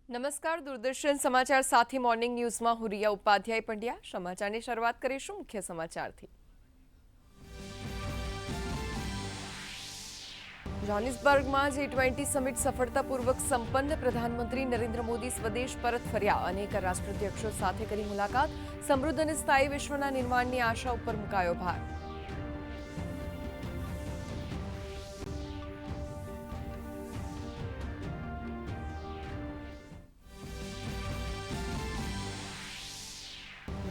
નમસ્કાર દૂરદર્શન સમાચાર સાથે મોર્નિંગ ન્યૂઝમાં હું રિયા ઉપાધ્યાય પંડ્યા સમાચારની શરૂઆત કરીશું મુખ્ય સમાચારથી। જોહાનિસબર્ગમાં G20 સમિટ સફળતાપૂર્વક સંપન્ન। પ્રધાનમંત્રી નરેન્દ્ર મોદી સ્વદેશ પરત ફર્યા। અનેક રાષ્ટ્રાધ્યક્ષો સાથે કરી મુલાકાત। સમૃદ્ધ અને સ્થાયી વિશ્વના નિર્માણની આશા ઉપર મુકાયો ભાર।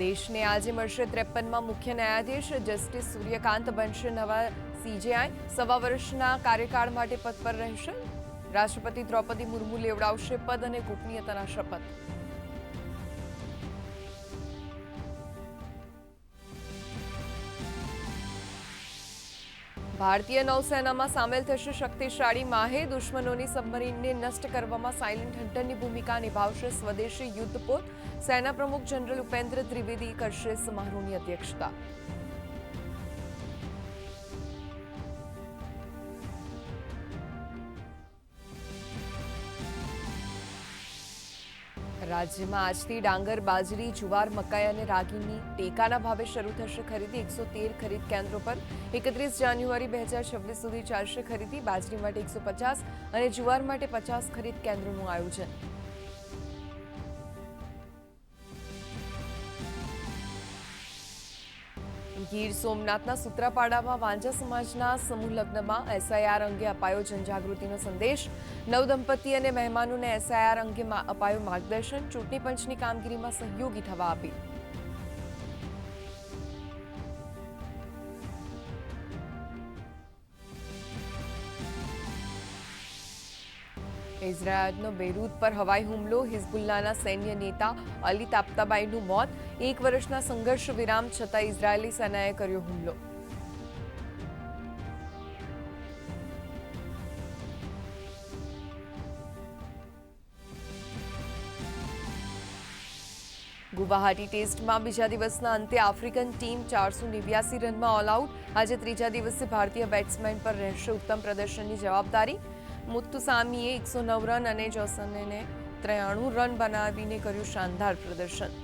દેશને આજે મળશે 53માં મુખ્ય ન્યાયાધીશ। જસ્ટિસ સૂર્યકાંત બનશે નવા CJI। સવા વર્ષના કાર્યકાળ માટે પદ પર રહેશે। રાષ્ટ્રપતિ દ્રૌપદી મુર્મુ લેવડાવશે પદ અને ગોપનીયતાના શપથ। ભારતીય નૌસેનામાં સામેલ થશે શક્તિશાળી માહે। દુશ્મનોની સબમરીનને નષ્ટ કરવામાં સાયલેન્ટ હન્ટરની ભૂમિકા નિભાવશે સ્વદેશી યુદ્ધપોત। સેના પ્રમુખ જનરલ ઉપેન્દ્ર ત્રિવેદી કરશે સમારોહની અધ્યક્ષતા। રાજ્યમાં આજથી ડાંગર, બાજરી, જુવાર, મકાઈ અને રાગીની ટેકાના ભાવે શરૂ થશે ખરીદી। 113 ખરીદ કેન્દ્રો પર 31 જાન્યુઆરી 2026 સુધી ચાલશે ખરીદી। બાજરી માટે 150 અને જુવાર માટે 50 ખરીદ કેન્દ્રોનું આયોજન। ગીર સોમનાથના સૂત્રાપાડામાં વાંજા સમાજના સમૂહ લગ્નમાં SIR અંગે અપાયો જનજાગૃતિનો સંદેશ। નવદંપતિ અને મહેમાનોને SIR અંગે અપાયું માર્ગદર્શન। ચૂંટણી પંચની કામગીરીમાં સહયોગી થવા અપીલ। ઇઝરાયલનો બેરૂત પર હવાઈ હુમલો। હિઝબુલ્લાના સૈન્ય નેતા અલી તાબ્તાબાઈનું મોત। 1 વર્ષના સંઘર્ષ વિરામ છતાં ઇઝરાયેલી સેનાએ કર્યો હુમલો। ગુવાહાટી ટેસ્ટમાં બીજા દિવસના અંતે આફ્રિકન ટીમ 489 રનમાં ઓલ આઉટ। આજે ત્રીજા દિવસે ભારતીય બેટ્સમેન પર રહેશે ઉત્તમ પ્રદર્શનની જવાબદારી। મુત્તુસામીએ 109 રન અને જોસને 93 રન બનાવીને કર્યું શાનદાર પ્રદર્શન।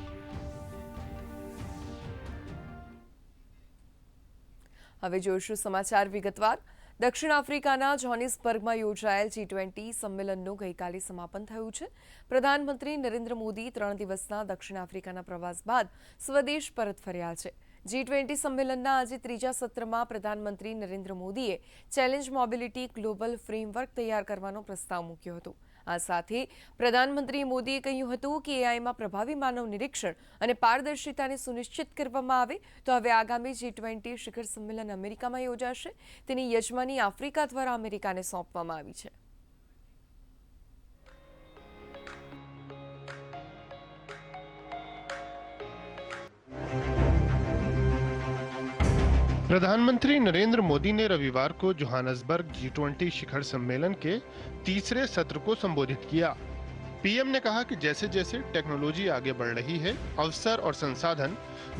હવે જોઈશું સમાચાર વિગતવાર। દક્ષિણ આફ્રિકાના જોહાનિસબર્ગમાં યોજાયેલ G20 સંમેલનનું ગઈકાલે સમાપન થયું છે। પ્રધાનમંત્રી નરેન્દ્ર મોદી 3 દિવસના દક્ષિણ આફ્રિકાના પ્રવાસ બાદ સ્વદેશ પરત ફર્યા છે। G20 સંમેલનના આજે ત્રીજા સત્રમાં પ્રધાનમંત્રી નરેન્દ્ર મોદીએ ચેલેન્જ મોબિલિટી ગ્લોબલ ફ્રેમવર્ક તૈયાર કરવાનો પ્રસ્તાવ મૂક્યો હતો। આ સાથે પ્રધાનમંત્રી મોદીએ કહ્યું હતું કે AIમાં પ્રભાવી માનવ નિરીક્ષણ અને પારદર્શિતાને સુનિશ્ચિત કરવામાં આવે તો હવે આગામી G20 શિખર સંમેલન અમેરિકામાં યોજાશે। તેની યજમાની આફ્રિકા દ્વારા અમેરિકાને સોંપવામાં આવી છે। प्रधानमंत्री नरेंद्र मोदी ने रविवार को जोहानिसबर्ग G20 शिखर सम्मेलन के तीसरे सत्र को संबोधित किया। पीएम ने कहा कि जैसे जैसे टेक्नोलॉजी आगे बढ़ रही है, अवसर और संसाधन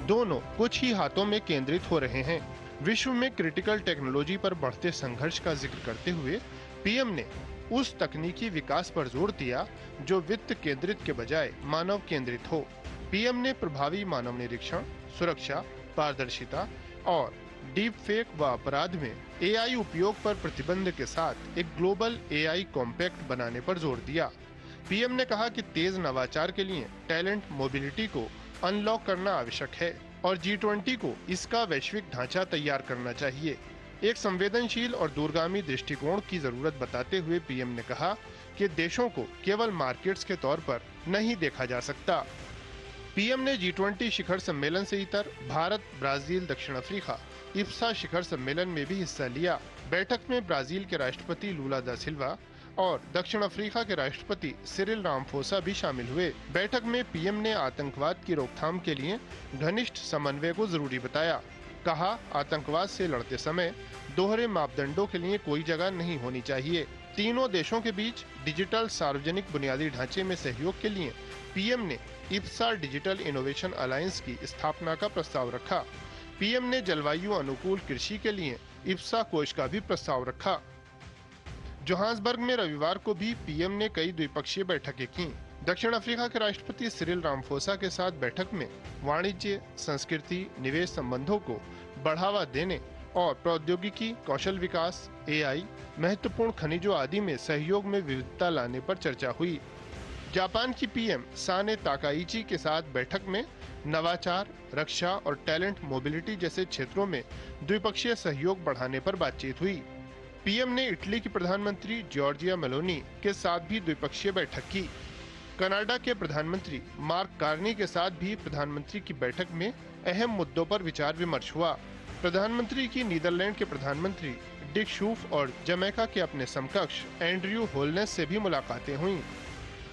दोनों कुछ ही हाथों में केंद्रित हो रहे हैं। विश्व में क्रिटिकल टेक्नोलॉजी पर बढ़ते संघर्ष का जिक्र करते हुए पीएम ने उस तकनीकी विकास पर जोर दिया जो वित्त केंद्रित के बजाय मानव केंद्रित हो। पीएम ने प्रभावी मानव निरीक्षण, सुरक्षा, पारदर्शिता और डीप फेक व अपराध में AI उपयोग पर प्रतिबंध के साथ एक ग्लोबल AI कॉम्पैक्ट बनाने पर जोर दिया। पीएम ने कहा कि तेज नवाचार के लिए टैलेंट मोबिलिटी को अनलॉक करना आवश्यक है और G20 को इसका वैश्विक ढांचा तैयार करना चाहिए। एक संवेदनशील और दूरगामी दृष्टिकोण की जरूरत बताते हुए पीएम ने कहा कि देशों को केवल मार्केट्स के तौर पर नहीं देखा जा सकता। पीएम ने G20 शिखर सम्मेलन से इतर भारत, ब्राजील, दक्षिण अफ्रीका इप्सा शिखर सम्मेलन में भी हिस्सा लिया। बैठक में ब्राजील के राष्ट्रपति लूला दा सिल्वा और दक्षिण अफ्रीका के राष्ट्रपति सिरिल रामफोसा भी शामिल हुए। बैठक में पीएम ने आतंकवाद की रोकथाम के लिए घनिष्ठ समन्वय को जरूरी बताया। कहा, आतंकवाद से लड़ते समय दोहरे मापदंडों के लिए कोई जगह नहीं होनी चाहिए। तीनों देशों के बीच डिजिटल सार्वजनिक बुनियादी ढांचे में सहयोग के लिए पीएम ने इप्सा डिजिटल इनोवेशन अलायंस की स्थापना का प्रस्ताव रखा। पीएम ने जलवायु अनुकूल कृषि के लिए इप्सा कोष का भी प्रस्ताव रखा। जोहान्सबर्ग में रविवार को भी पीएम ने कई द्विपक्षीय बैठकें की। दक्षिण अफ्रीका के राष्ट्रपति सिरिल रामफोसा के साथ बैठक में वाणिज्य, संस्कृति, निवेश संबंधों को बढ़ावा देने और प्रौद्योगिकी, कौशल विकास, एआई, महत्वपूर्ण खनिजों आदि में सहयोग में विविधता लाने पर चर्चा हुई। जापान की पीएम साने ताकाइची के साथ बैठक में नवाचार, रक्षा और टैलेंट मोबिलिटी जैसे क्षेत्रों में द्विपक्षीय सहयोग बढ़ाने पर बातचीत हुई। पीएम ने इटली की प्रधानमंत्री जॉर्जिया मेलोनी के साथ भी द्विपक्षीय बैठक की। कनाडा के प्रधानमंत्री मार्क कार्नी के साथ भी प्रधानमंत्री की बैठक में अहम मुद्दों पर विचार विमर्श हुआ। प्रधानमंत्री की नीदरलैंड के प्रधानमंत्री डिक शूफ और जमैका के अपने समकक्ष एंड्रयू होलनेस से भी मुलाकातें हुईं।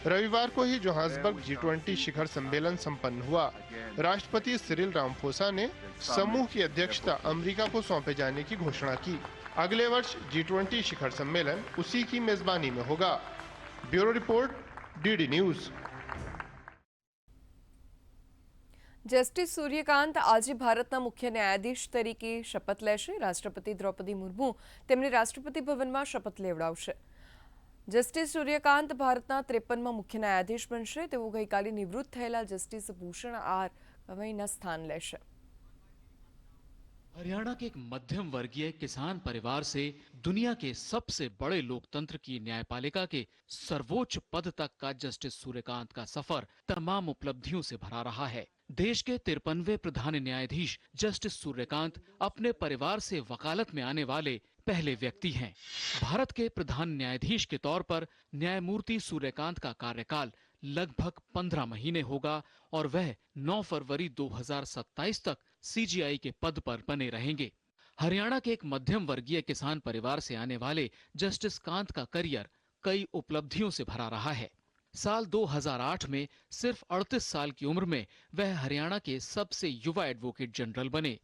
रविवार को ही जोहान्सबर्ग G20 शिखर सम्मेलन संपन्न हुआ। राष्ट्रपति सिरिल रामफोसा ने समूह की अध्यक्षता अमेरिका को सौंपे जाने की घोषणा की। अगले वर्ष G20 शिखर सम्मेलन उसी की मेजबानी में होगा। Bureau report, DD news. Justice Suryakant આજે ભારતના મુખ્ય ન્યાયાધીશ તરીકે શપથ લેશે। રાષ્ટ્રપતિ દ્રૌપદી મુર્મુ તેમને રાષ્ટ્રપતિ ભવનમાં શપથ લેવડાવશે। જસ્ટિસ સૂર્યકાંત ભારતના 53મા મુખ્ય ન્યાયાધીશ બનશે। તેઓ ગઈકાલે નિવૃત્ત થયેલા જસ્ટિસ ભૂષણ આર ગવઈના સ્થાન લેશે। हरियाणा के एक मध्यम वर्गीय किसान परिवार से दुनिया के सबसे बड़े लोकतंत्र की न्यायपालिका के सर्वोच्च पद तक का जस्टिस सूर्यकांत का सफर तमाम उपलब्धियों से भरा रहा है। देश के 53वें प्रधान न्यायाधीश जस्टिस सूर्यकांत अपने परिवार से वकालत में आने वाले पहले व्यक्ति हैं। भारत के प्रधान न्यायाधीश के तौर पर न्यायमूर्ति सूर्यकांत का कार्यकाल लगभग 15 महीने होगा और वह 9 फरवरी 2027 तक सीजीआई के पद पर बने रहेंगे। हरियाणा के एक मध्यम वर्गीय किसान परिवार से आने वाले जस्टिस कांत का करियर कई उपलब्धियों से भरा रहा है। साल 2008 में सिर्फ 38 साल की उम्र में वह हरियाणा के सबसे युवा एडवोकेट जनरल बने।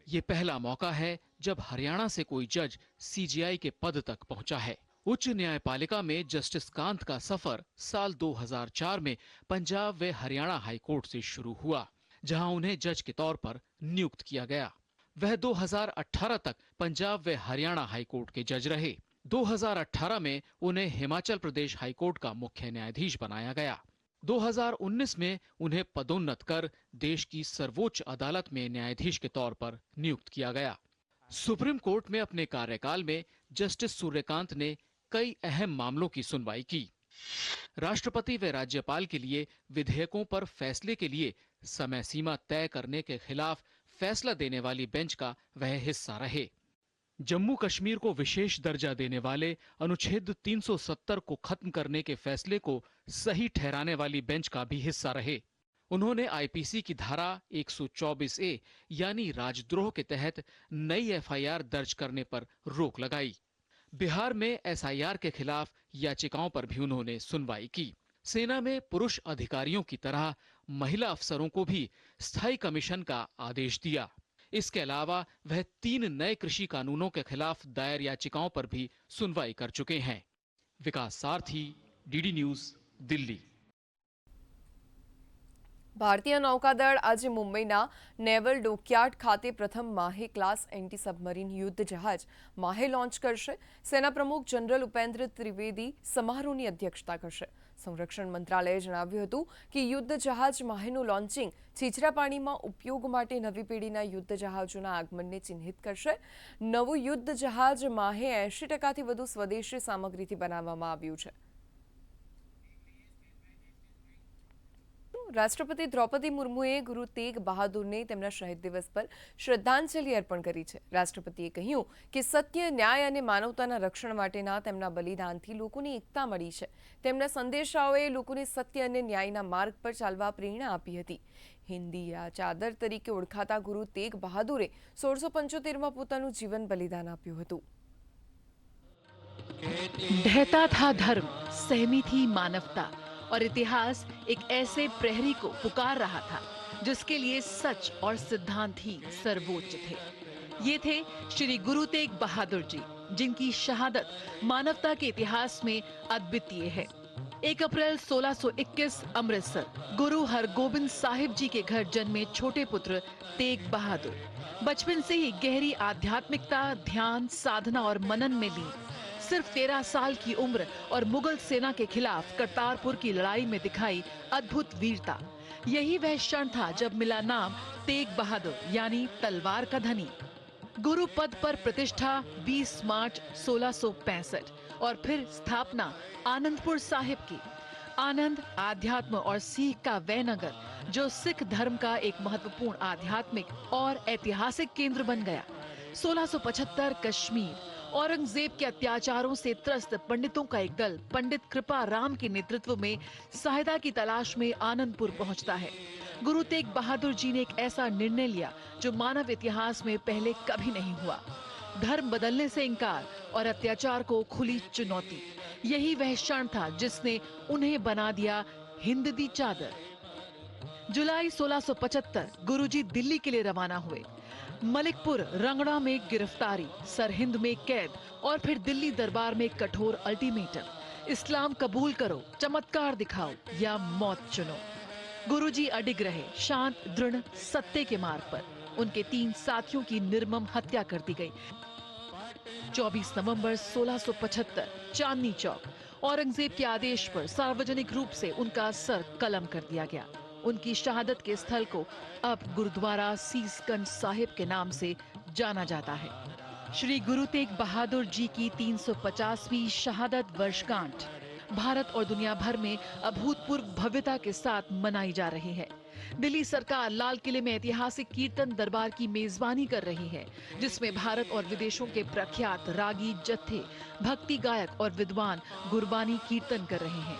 ये पहला मौका है जब हरियाणा से कोई जज सीजीआई के पद तक पहुंचा है। उच्च न्यायपालिका में जस्टिस कांत का सफर साल 2004 में पंजाब व हरियाणा हाईकोर्ट से शुरू हुआ, जहां उन्हें जज के तौर पर नियुक्त किया गया। वह 2018 तक पंजाब व हरियाणा हाईकोर्ट के जज रहे। 2018 में उन्हें हिमाचल प्रदेश हाईकोर्ट का मुख्य न्यायाधीश बनाया गया। 2019 में उन्हें पदोन्नत कर देश की सर्वोच्च अदालत में न्यायाधीश के तौर पर नियुक्त किया गया। सुप्रीम कोर्ट में अपने कार्यकाल में जस्टिस सूर्यकांत ने कई अहम मामलों की सुनवाई की। राष्ट्रपति व राज्यपाल के लिए विधेयकों पर फैसले के लिए समय सीमा तय करने के खिलाफ फैसला देने वाली बेंच का वह हिस्सा रहे। जम्मू कश्मीर को विशेष दर्जा देने वाले अनुच्छेद 370 को खत्म करने के फैसले को सही ठहराने वाली बेंच का भी हिस्सा रहे। उन्होंने आईपीसी की धारा 124A यानी राजद्रोह के तहत नई एफआईआर दर्ज करने पर रोक लगाई। बिहार में एसआईआर के खिलाफ याचिकाओं पर भी उन्होंने सुनवाई की। सेना में पुरुष अधिकारियों की तरह महिला अफसरों को भी स्थायी कमीशन का आदेश दिया। इसके अलावा वह 3 नए कृषि कानूनों के खिलाफ दायर याचिकाओं पर भी सुनवाई कर चुके हैं। विकास सारथी, डीडी न्यूज, दिल्ली। ભારતીય નૌકાદળ આજે મુંબઈના નેવલ ડોકયાર્ડ ખાતે પ્રથમ માહે ક્લાસ એન્ટી સબમરીન યુદ્ધ જહાજ માહે લોન્ચ કરશે। સેના પ્રમુખ જનરલ ઉપેન્દ્ર ત્રિવેદી સમારોહની અધ્યક્ષતા કરશે। સંરક્ષણ મંત્રાલયે જણાવ્યું હતું કે યુદ્ધ જહાજ માહેનું લોન્ચિંગ છીછરા પાણીમાં ઉપયોગ માટે નવી પેઢીના યુદ્ધ જહાજોના આગમનને ચિહ્નિત કરશે। નવું યુદ્ધ જહાજ માહે 80%થી વધુ સ્વદેશી સામગ્રીથી બનાવવામાં આવ્યું છે। રાષ્ટ્રપતિ દ્રૌપદી મુર્મુએ ગુરુ તેગ બહાદુરને તેમના શહીદ દિવસ પર શ્રદ્ધાંજલિ અર્પણ કરી છે। રાષ્ટ્રપતિએ કહ્યું કે સત્ય, ન્યાય અને માનવતાના રક્ષણ માટેના તેમના બલિદાનથી લોકોની એકતા મળી છે। તેમના સંદેશાઓએ લોકોને સત્ય અને ન્યાયના માર્ગ પર ચાલવા પ્રેરણા આપી હતી। હિન્દી ચાદર તરીકે ઓળખાતા ગુરુ તેગ બહાદુરે 1675માં પોતાનું જીવન બલિદાન આપ્યું હતું। ढहता था धर्म, सहमी थी मानवता और इतिहास एक ऐसे प्रहरी को पुकार रहा था जिसके लिए सच और सिद्धांत ही सर्वोच्च थे। ये थे श्री गुरु तेग बहादुर जी, जिनकी शहादत मानवता के इतिहास में अद्वितीय है। 1 अप्रैल 1621 अमृतसर गुरु हरगोबिंद साहिब जी के घर जन्मे छोटे पुत्र तेग बहादुर बचपन से ही गहरी आध्यात्मिकता, ध्यान, साधना और मनन में लीन। सिर्फ 13 साल की उम्र और मुगल सेना के खिलाफ करतारपुर की लड़ाई में दिखाई अद्भुत वीरता। यही वह क्षण था जब मिला नाम तेग बहादुर यानी तलवार का धनी। गुरु पद पर प्रतिष्ठा 20 मार्च 1665 और फिर स्थापना आनंदपुर साहिब की। आनंद आध्यात्म और सीख का वह नगर जो सिख धर्म का एक महत्वपूर्ण आध्यात्मिक और ऐतिहासिक केंद्र बन गया। 1675 कश्मीर, औरंगजेब के अत्याचारों से त्रस्त पंडितों का एक दल पंडित कृपा राम के नेतृत्व में सहायता की तलाश में आनंदपुर पहुंचता है। गुरु तेग बहादुर जी ने एक ऐसा निर्णय लिया जो मानव इतिहास में पहले कभी नहीं हुआ। धर्म बदलने से इंकार और अत्याचार को खुली चुनौती। यही वह क्षण था जिसने उन्हें बना दिया हिंद दी चादर। जुलाई 1675 गुरुजी दिल्ली के लिए रवाना हुए। मलिकपुर रंगड़ा में गिरफ्तारी, सरहिंद में कैद और फिर दिल्ली दरबार में कठोर अल्टीमेटम। इस्लाम कबूल करो, चमत्कार दिखाओ या मौत चुनो। गुरुजी अडिग रहे, शांत दृढ़ सत्य के मार्ग पर। उनके 3 साथियों की निर्मम हत्या कर दी गई। 24 नवंबर 1675 चांदनी चौक, औरंगजेब के आदेश पर सार्वजनिक रूप से उनका सर कलम कर दिया गया। उनकी शहादत के स्थल को अब गुरुद्वारा सीसगंज साहिब के नाम से जाना जाता है। श्री गुरु तेग बहादुर जी की 350वीं शहादत वर्षगांठ भारत और दुनिया भर में अभूतपूर्व भव्यता के साथ मनाई जा रही है। दिल्ली सरकार लाल किले में ऐतिहासिक कीर्तन दरबार की मेजबानी कर रही है, जिसमें भारत और विदेशों के प्रख्यात रागी जत्थे, भक्ति गायक और विद्वान गुरबानी कीर्तन कर रहे हैं।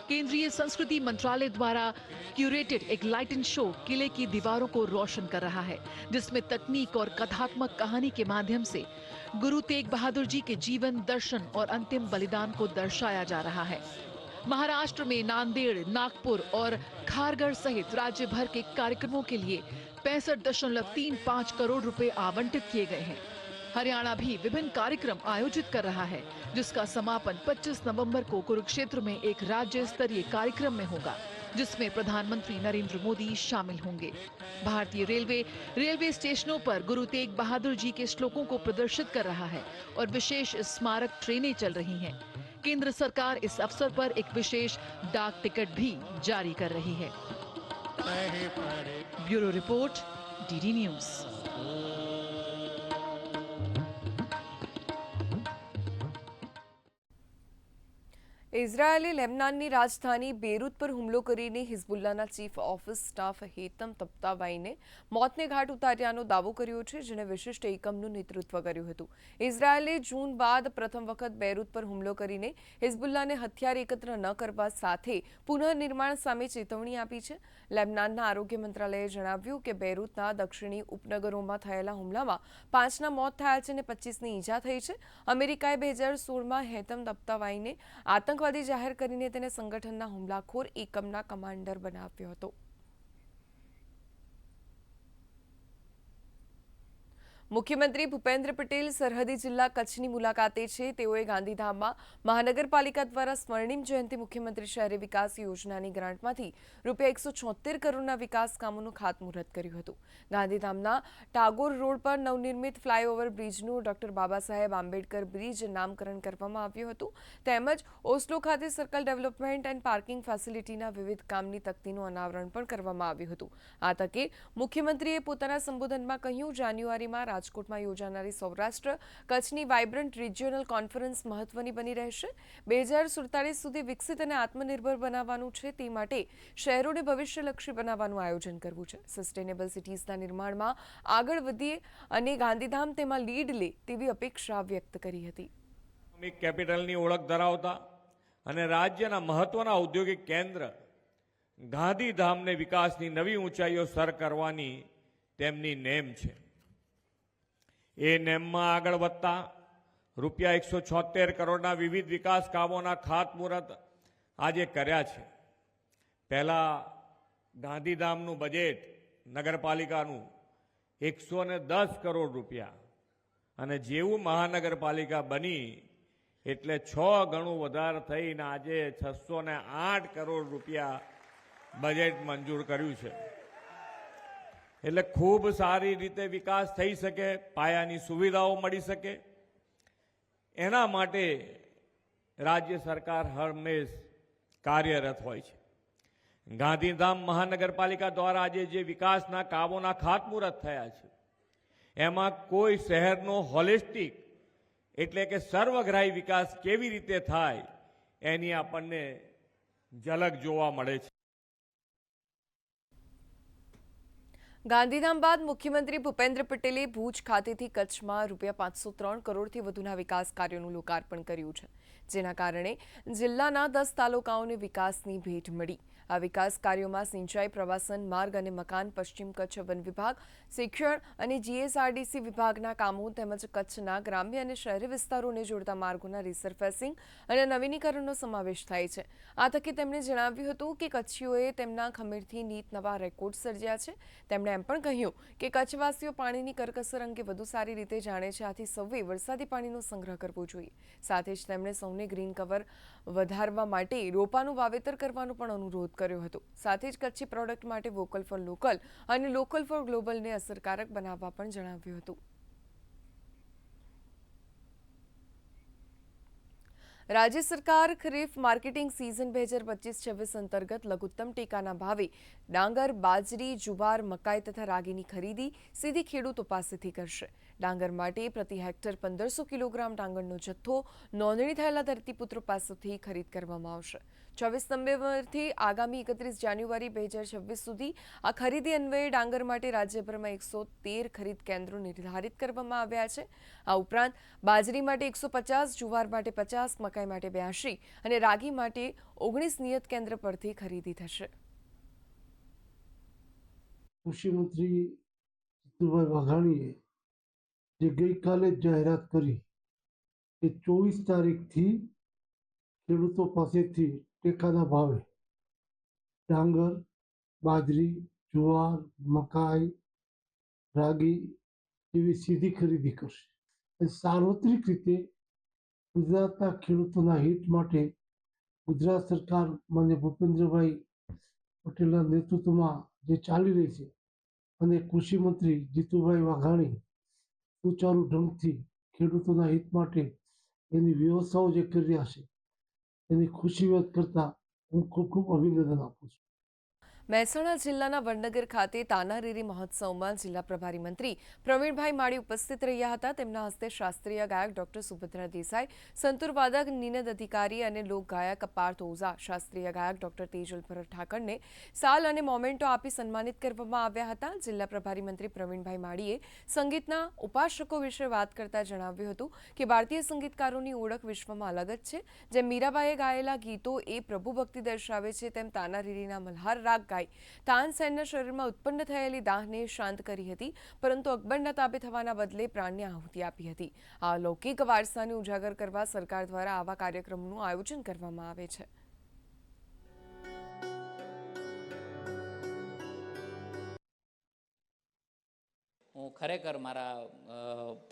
केंद्रीय संस्कृति मंत्रालय द्वारा क्यूरेटेड एक लाइटन शो किले की दीवारों को रोशन कर रहा है, जिसमें तकनीक और कथात्मक कहानी के माध्यम से गुरु तेग बहादुर जी के जीवन, दर्शन और अंतिम बलिदान को दर्शाया जा रहा है। महाराष्ट्र में नांदेड़, नागपुर और खारगढ़ सहित राज्य भर के कार्यक्रमों के लिए 65.35 करोड़ रुपए आवंटित किए गए हैं। हरियाणा भी विभिन्न कार्यक्रम आयोजित कर रहा है, जिसका समापन 25 नवंबर को कुरुक्षेत्र में एक राज्य स्तरीय कार्यक्रम में होगा, जिसमें प्रधानमंत्री नरेंद्र मोदी शामिल होंगे। भारतीय रेलवे स्टेशनों पर गुरु तेग बहादुर जी के श्लोकों को प्रदर्शित कर रहा है और विशेष स्मारक ट्रेनें चल रही हैं। केंद्र सरकार इस अवसर पर एक विशेष डाक टिकट भी जारी कर रही है। Bureau report, DD news. ઇઝરાયેલે લેબનાનની રાજધાની બેરૂત પર હુમલો કરીને હિઝબુલ્લાના ચીફ ઓફ સ્ટાફ હેતમ તબ્તાબાઈને મોતને ઘાટ ઉતાર્યાનો દાવો કર્યો છે, જેણે વિશિષ્ટ એકમનું નેતૃત્વ કર્યું હતું। ઇઝરાયેલે જૂન બાદ પ્રથમ વખત બેરૂત પર હુમલો કરીને હિઝબુલ્લાને હથિયાર એકત્ર ન કરવા સાથે પુનઃનિર્માણ સામે ચેતવણી આપી છે। લેબનાનના આરોગ્ય મંત્રાલયે જણાવ્યું કે બેરૂતના દક્ષિણી ઉપનગરોમાં થયેલા હુમલામાં 5ના મોત થયા છે અને 25ની ઈજા થઈ છે। અમેરિકાએ 2016માં હેતમ તબ્તાબાઈને આતંકવાદી જાહેર કરીને તેને સંગઠનના હુમલાખોર એકમના કમાન્ડર બનાવ્યો હતો। મુખ્યમંત્રી ભૂપેન્દ્ર પટેલ સરહદી જિલ્લા કચ્છની મુલાકાતે છે। તેઓએ ગાંધીધામમાં મહાનગરપાલિકા દ્વારા સ્વર્ણિમ જયંતિ મુખ્યમંત્રી શહેરી વિકાસ યોજનાની ગ્રાન્ટમાંથી રૂપિયા 176 કરોડના વિકાસ કામોનું ખાતમુહૂર્ત કર્યું હતું। ગાંધીધામના ટાગોર રોડ પર નવનિર્મિત ફ્લાયઓવર બ્રિજનું ડોક્ટર બાબાસાહેબ આંબેડકર બ્રિજ નામકરણ કરવામાં આવ્યું હતું। તેમજ ઓસ્લો ખાતે સર્કલ ડેવલપમેન્ટ એન્ડ પાર્કિંગ ફેસિલિટીના વિવિધ કામની તકતીનું અનાવરણ પણ કરવામાં આવ્યું હતું। આ તકે મુખ્યમંત્રીએ પોતાના સંબોધનમાં કહ્યું, જાન્યુઆરીમાં રાજકોટમાં યોજાનારી સૌરાષ્ટ્ર કચ્છની વાઇબ્રન્ટ રિજિયોનલ કોન્ફરન્સ મહત્વની બની રહેશે। 2047 સુધી વિકસિત અને આત્મનિર્ભર બનાવવાનું છે, તે માટે શહેરોને ભવિષ્યલક્ષી બનાવવાનું આયોજન કરવું છે। સસ્ટેનેબલ સિટીઝના નિર્માણમાં આગળ વધીએ અને ગાંધીધામ તેમાં લીડ લે તેવી અપેક્ષા વ્યક્ત કરી હતી। કેપિટલની ઓળખ ધરાવતા અને રાજ્યના મહત્વના ઔદ્યોગિક કેન્દ્ર ગાંધીધામને વિકાસની નવી ઊંચાઈઓ સર કરવાની તેમની નેમ છે। એ નેમમાં આગળ વધતા રૂપિયા 176 કરોડના વિવિધ વિકાસ કામોના ખાતમુહૂર્ત આજે કર્યા છે। પહેલા ગાંધીધામનું બજેટ નગરપાલિકાનું 110 કરોડ રૂપિયા અને જેવું મહાનગરપાલિકા બની એટલે 6 ગણું વધારે થઈને આજે 608 કરોડ રૂપિયા બજેટ મંજૂર કર્યું છે। એટલે ખૂબ સારી રીતે વિકાસ થઈ શકે, પાયાની સુવિધાઓ મળી શકે એના માટે રાજ્ય સરકાર હંમેશ કાર્યરત હોય છે. ગાંધીધામ મહાનગરપાલિકા દ્વારા આજે જે વિકાસના કામોના ખાતમુહૂર્ત થયા છે એમાં કોઈ શહેરનો હોલિસ્ટિક એટલે કે સર્વગ્રાહી વિકાસ કેવી રીતે થાય એની આપણને ઝલક જોવા મળે છે. ગાંધીધામ બાદ મુખ્યમંત્રી ભૂપેન્દ્ર પટેલે ભુજ ખાતેથી કચ્છમાં ₹503 કરોડથી વધુના વિકાસ કાર્યોનું લોકાર્પણ કર્યું છે, જેના કારણે જિલ્લાના 10 તાલુકાઓને વિકાસની ભેટ મળી. આ વિકાસ કાર્યોમાં સિંચાઈ, પ્રવાસન, માર્ગ અને મકાન, પશ્ચિમ કચ્છ વન વિભાગ, શિક્ષણ અને જીએસઆરડીસી વિભાગના કામો તેમજ કચ્છના ગ્રામ્ય અને શહેરી વિસ્તારોને જોડતા માર્ગોના રિસરફેસિંગ અને નવીનીકરણનો સમાવેશ થાય છે. આ તકે તેમણે જણાવ્યું હતું કે કચ્છીઓએ તેમના ખમીરથી નીત નવા રેકોર્ડ સર્જ્યા છે. તેમણે એમ પણ કહ્યું કે કચ્છવાસીઓ પાણીની કરકસર અંગે વધુ સારી રીતે જાણે છે, આથી સૌએ વરસાદી પાણીનો સંગ્રહ કરવો જોઈએ. સાથે જ તેમણે સૌને ગ્રીન કવર વધારવા માટે રોપાનું વાવેતર કરવાનો પણ અનુરોધ કર્યો હતો. સાથે જ કચ્છી પ્રોડક્ટ માટે વોકલ ફોર લોકલ અને લોકલ ફોર ગ્લોબલને અસરકારક બનાવવા પણ જણાવ્યું હતું. રાજ્ય સરકાર ખરીફ માર્કેટિંગ સિઝન 2025-26 અંતર્ગત લઘુત્તમ ટેકાના ભાવે ડાંગર, બાજરી, જુવાર, મકાઈ તથા રાગીની ખરીદી સીધી ખેડૂતો પાસેથી કરશે. ડાંગર માટે પ્રતિ હેક્ટર 1500 કિલોગ્રામ ડાંગરનો જથ્થો નોંધણી થયેલા ધરતીપુત્રો પાસેથી ખરીદ કરવામાં આવશે. 24 નવેમ્બરથી આગામી 31 જાન્યુઆરી 2026 સુધી આ ખરીદી અન્વયે ડાંગર માટે રાજ્યભરમાં 113 ખરીદ કેન્દ્રો નિર્ધારિત કરવામાં આવ્યા છે. આ ઉપરાંત બાજરી માટે 150, જુવાર માટે 50, મકાઈ માટે 82 અને રાગી માટે 19 નિયત કેન્દ્ર પરથી ખરીદી થશે. કૃષિ મંત્રી જીતુભાઈ વાઘાણીએ જે ગઈકાલે જાહેરાત કરી કે 24 તારીખથી ખેડૂતો પાસેથી ટેકાના ભાવે ડાંગર, બાજરી, જુવાર, મકાઈ, રાગી જેવી સીધી ખરીદી કરશે. સાર્વત્રિક રીતે ગુજરાતના ખેડૂતોના હિત માટે ગુજરાત સરકાર માનનીય ભૂપેન્દ્રભાઈ પટેલના નેતૃત્વમાં જે ચાલી રહી છે અને કૃષિ મંત્રી જીતુભાઈ વાઘાણી સુચારુ ઢંગથી ખેડૂતોના હિત માટે એની વ્યવસ્થાઓ જે કરી રહ્યા છે એની ખુશી વ્યક્ત કરતા હું ખૂબ ખૂબ અભિનંદન આપું છું. મહેસાણા જિલ્લાના વડનગર ખાતે તાનારીરી મહોત્સવમાં જિલ્લા પ્રભારી મંત્રી પ્રવીણભાઈ માળી ઉપસ્થિત રહ્યા હતા. તેમના હસ્તે શાસ્ત્રીય ગાયક ડોક્ટર સુભદ્રા દેસાઈ, સંતૂર વાદક નિનદ અધિકારી અને લોક ગાયક પાર્થ ઓઝા, શાસ્ત્રીય ગાયક ડોક્ટર તેજલ ભરત ઠાકરને સાલ અને મોમેન્ટો આપી સન્માનિત કરવામાં આવ્યા હતા. જિલ્લા પ્રભારી મંત્રી પ્રવીણભાઈ માળીએ સંગીતના ઉપાસકો વિશે વાત કરતા જણાવ્યું હતું કે ભારતીય સંગીતકારોની ઓળખ વિશ્વમાં અલગ જ છે. જેમ મીરાબાઈએ ગાયેલા ગીતો એ પ્રભુ ભક્તિ દર્શાવે છે, તેમ તાનારીરીના મલ્હાર રાગ તાનસેનના શરીરમાં ઉત્પન્ન થયેલી દાહને શાંત કરી હતી, પરંતુ અકબરના તાબે થવાના બદલે પ્રાણને આહુતિ આપી હતી. આ લૌકિક વારસાને ઉજાગર કરવા સરકાર દ્વારા આવા કાર્યક્રમનું આયોજન કરવામાં આવે છે. હું ખરેખર મારા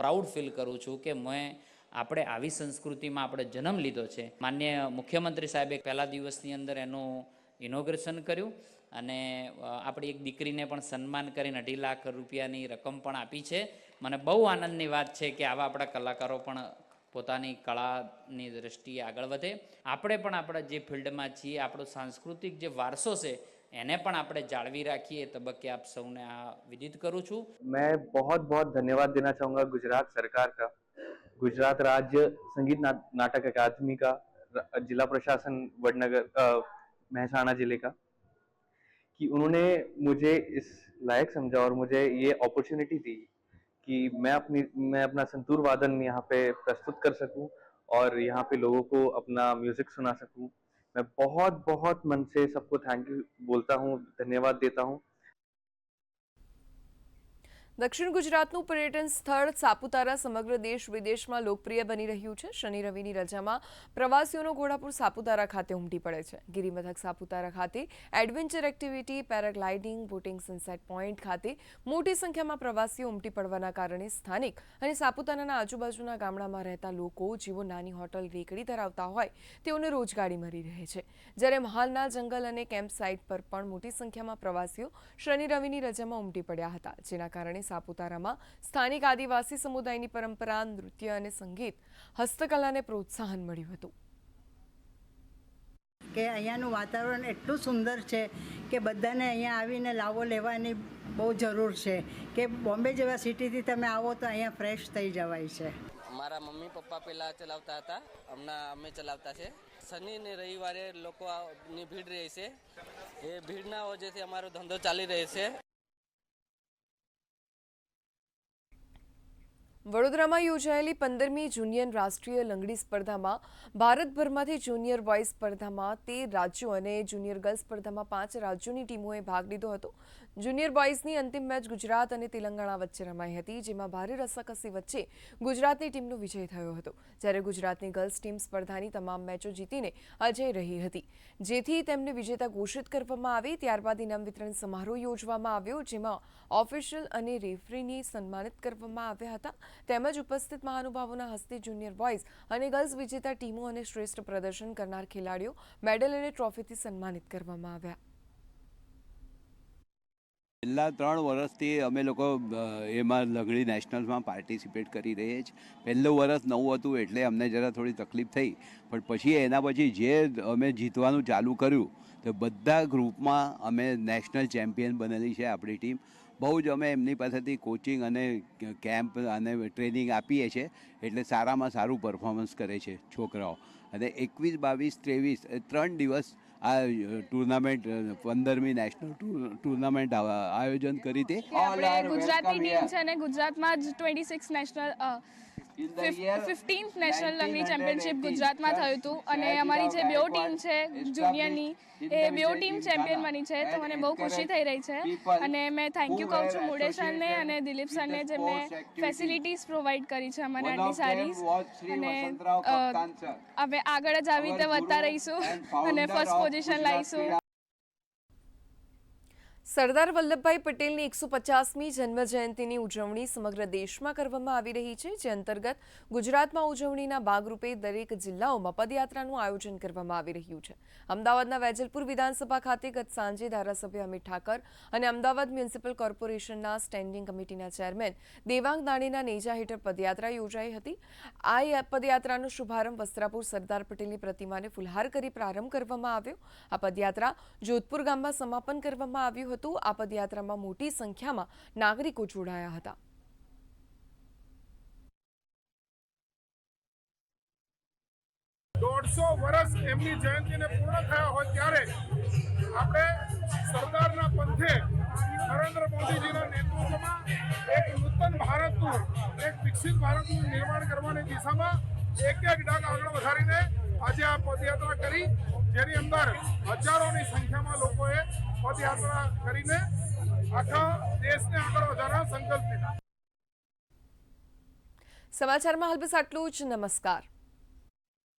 પ્રાઉડ ફીલ કરું છું કે આપણે આવી સંસ્કૃતિમાં આપણે જન્મ લીધો છે. માનનીય મુખ્યમંત્રી સાહેબે પહેલા દિવસની અંદર એનું ઇનોગ્રેશન કર્યું અને આપણી એક દીકરીને પણ સન્માન કરીને 2.5 લાખ રૂપિયાની રકમ પણ આપી છે. મને બહુ આનંદની વાત છે કે આવા આપણા કલાકારો પણ પોતાની કળાની દ્રષ્ટિએ આગળ વધે. આપણે પણ આપણા જે ફિલ્ડમાં છીએ, આપણો સાંસ્કૃતિક જે વારસો છે એને પણ આપણે જાળવી રાખીએ. તબક્કે આપ સૌને આ વિદિત કરું છું. मैं बहुत बहुत धन्यवाद देना चाहूँगा गुजरात सरकार का, गुजरात राज्य संगीत नाटक अकादमी का, जिला प्रशासन वडनगर महसाणा जिले का, कि उन्होंने मुझे इस लायक समझा और मुझे ये अपॉर्चुनिटी दी कि मैं अपना संतूर वादन यहाँ पे प्रस्तुत कर सकूं और यहाँ पे लोगों को अपना म्यूजिक सुना सकूं. मैं बहुत बहुत मन से सबको थैंक यू बोलता हूँ, धन्यवाद देता हूँ. દક્ષિણ ગુજરાતનું પર્યટન સ્થળ સાપુતારા સમગ્ર દેશ વિદેશમાં લોકપ્રિય બની રહ્યું છે. શનિ રવિની રજામાં પ્રવાસીઓનો ઘોડાપુર સાપુતારા ખાતે ઉમટી પડે છે. ગિરિમથક સાપુતારા ખાતે adventure activity, paragliding, boating, sunset point ખાતે મોટી સંખ્યામાં પ્રવાસીઓ ઉમટી પડવાના કારણે સ્થાનિક અને સાપુતારાના આજુબાજુના ગામડામાં રહેતા લોકો જેઓ નાની હોટલ રેકડી ધરાવતા હોય તેઓને રોજગારી મળી રહે છે. જ્યારે મહાલના જંગલ અને કેમ્પ સાઇટ પર પણ મોટી સંખ્યામાં પ્રવાસીઓ શનિ રવિની રજામાં ઉમટી પડ્યા હતા, જેના કારણે સાપુતારામાં સ્થાનિક આદિવાસી સમુદાયની પરંપરા, નૃત્ય અને સંગીત, હસ્તકલાને પ્રોત્સાહન મળ્યું હતું. કે અહીંયાનું વાતાવરણ એટલું સુંદર છે કે બધાને અહીંયા આવીને લાવો લેવાની બહુ જરૂર છે કે બોમ્બે જેવા સિટીથી તમે આવો તો અહીંયા ફ્રેશ થઈ જવાય છે. મારા મમ્મી પપ્પા પહેલાં ચલાવતા હતા, હમણાં અમે ચલાવતા છે. શનિ ને રવિવારે લોકોની ભીડ રહે છે, એ ભીડના વજહથી અમારો ધંધો ચાલી રહે છે. વડોદરામાં યોજાયેલી 15મી જુનિયર રાષ્ટ્રીય લંગડી સ્પર્ધામાં ભારતભરમાંથી જુનિયર બોયઝ સ્પર્ધામાં 13 રાજ્યો અને જુનિયર ગર્લ્સ સ્પર્ધામાં 5 રાજ્યોની ટીમોએ ભાગ લીધો હતો. જુનિયર બોયઝની અંતિમ મેચ ગુજરાત અને તેલંગાણા વચ્ચે રમાઈ હતી, જેમાં ભારે રસાકસી વચ્ચે ગુજરાતની ટીમનો વિજય થયો હતો, જ્યારે ગુજરાતની ગર્લ્સ ટીમ સ્પર્ધાની તમામ મેચો જીતીને અજય રહી હતી, જેથી તેમને વિજેતા ઘોષિત કરવામાં આવી. ત્યારબાદ ઇનામ વિતરણ સમારોહ યોજવામાં આવ્યો, જેમાં ઓફિશિયલ અને રેફરીને સન્માનિત કરવામાં આવ્યા હતા, તેમજ ઉપસ્થિત મહાનુભાવોના હસ્તે જુનિયર બોયઝ અને ગર્લ્સ વિજેતા ટીમો અને શ્રેષ્ઠ પ્રદર્શન કરનાર ખેલાડીઓ મેડલ અને ટ્રોફીથી સન્માનિત કરવામાં આવ્યા. છેલ્લા 3 વર્ષથી અમે લોકો એમાં લંગડી નેશનલ્સમાં પાર્ટિસિપેટ કરી રહીએ છીએ. પહેલું વર્ષ નવું હતું એટલે અમને જરા થોડી તકલીફ થઈ, પણ પછી એના પછી જે અમે જીતવાનું ચાલુ કર્યું તો બધા ગ્રુપમાં અમે નેશનલ ચેમ્પિયન બનેલી છે આપણી ટીમ. બહુ જ અમે એમની પાસેથી કોચિંગ અને કેમ્પ અને ટ્રેનિંગ આપીએ છીએ, એટલે સારામાં સારું પરફોર્મન્સ કરે છે છોકરાઓ. અને 21, 22, 23 3 દિવસ આ ટુર્નામેન્ટ 15મી નેશનલ ટુર્નામેન્ટ આયોજન કરી હતી. ગુજરાતની ટીમ છે અને ગુજરાતમાં જ 15th નેશનલ લંગડી ચેમ્પિયનશિપ ગુજરાતમાં થયું હતું અને અમારી જે બેઓ ટીમ છે જુનિયરની એ બેઓ ટીમ ચેમ્પિયન બની છે, તો મને બહુ ખુશી થઈ રહી છે. અને મેં થેન્ક યુ કહું છું મુડે સરને અને દિલીપ સરને, જેમને ફેસિલિટીઝ પ્રોવાઈડ કરી છે અમને આટલી સારી. અને હવે આગળ જ આવી રીતે વધતા રહીશું અને ફર્સ્ટ પોઝિશન લાવીશું. સરદાર વલ્લભભાઈ પટેલની 150મી જન્મજયંતિની ઉજવણી સમગ્ર દેશમાં કરવામાં આવી રહી છે, જે અંતર્ગત ગુજરાતમાં ઉજવણીના ભાગરૂપે દરેક જિલ્લાઓમાં પદયાત્રાનું આયોજન કરવામાં આવી રહ્યું છે. અમદાવાદના વેજલપુર વિધાનસભા ખાતે ગત સાંજે ધારાસભ્ય અમિત ઠાકર અને અમદાવાદ મ્યુનિસિપલ કોર્પોરેશનના સ્ટેન્ડિંગ કમિટીના ચેરમેન દેવાંગ દાણીના નેજા હેઠળ પદયાત્રા યોજાઈ હતી. આ પદયાત્રાનો શુભારંભ વસ્ત્રાપુર સરદાર પટેલની પ્રતિમાને ફુલહાર કરી પ્રારંભ કરવામાં આવ્યો. આ પદયાત્રા જોધપુર ગામમાં સમાપન કરવામાં આવ્યું હતું. આ પદયાત્રામાં મોટી સંખ્યામાં નાગરિકો જોડાયા હતા. વર્ષ એમની જયંતિને પૂર્ણ થયા હોય ત્યારે આપણે સરદારના પંથે નરેન્દ્ર મોદીજીના નેતૃત્વમાં એક નૂતન ભારતનું, એક વિકસિત ભારતનું નિર્માણ કરવાની દિશામાં એક ડાગ આગળ વધારીને આજે આ પદયાત્રા કરી, જેની અંદર હજારોની સંખ્યામાં લોકોએ પદયાત્રા કરીને આખા દેશને આગળ વધારવા સંકલ્પ લીધા. સમાચારમાં હાલ બસ આટલું જ. નમસ્કાર.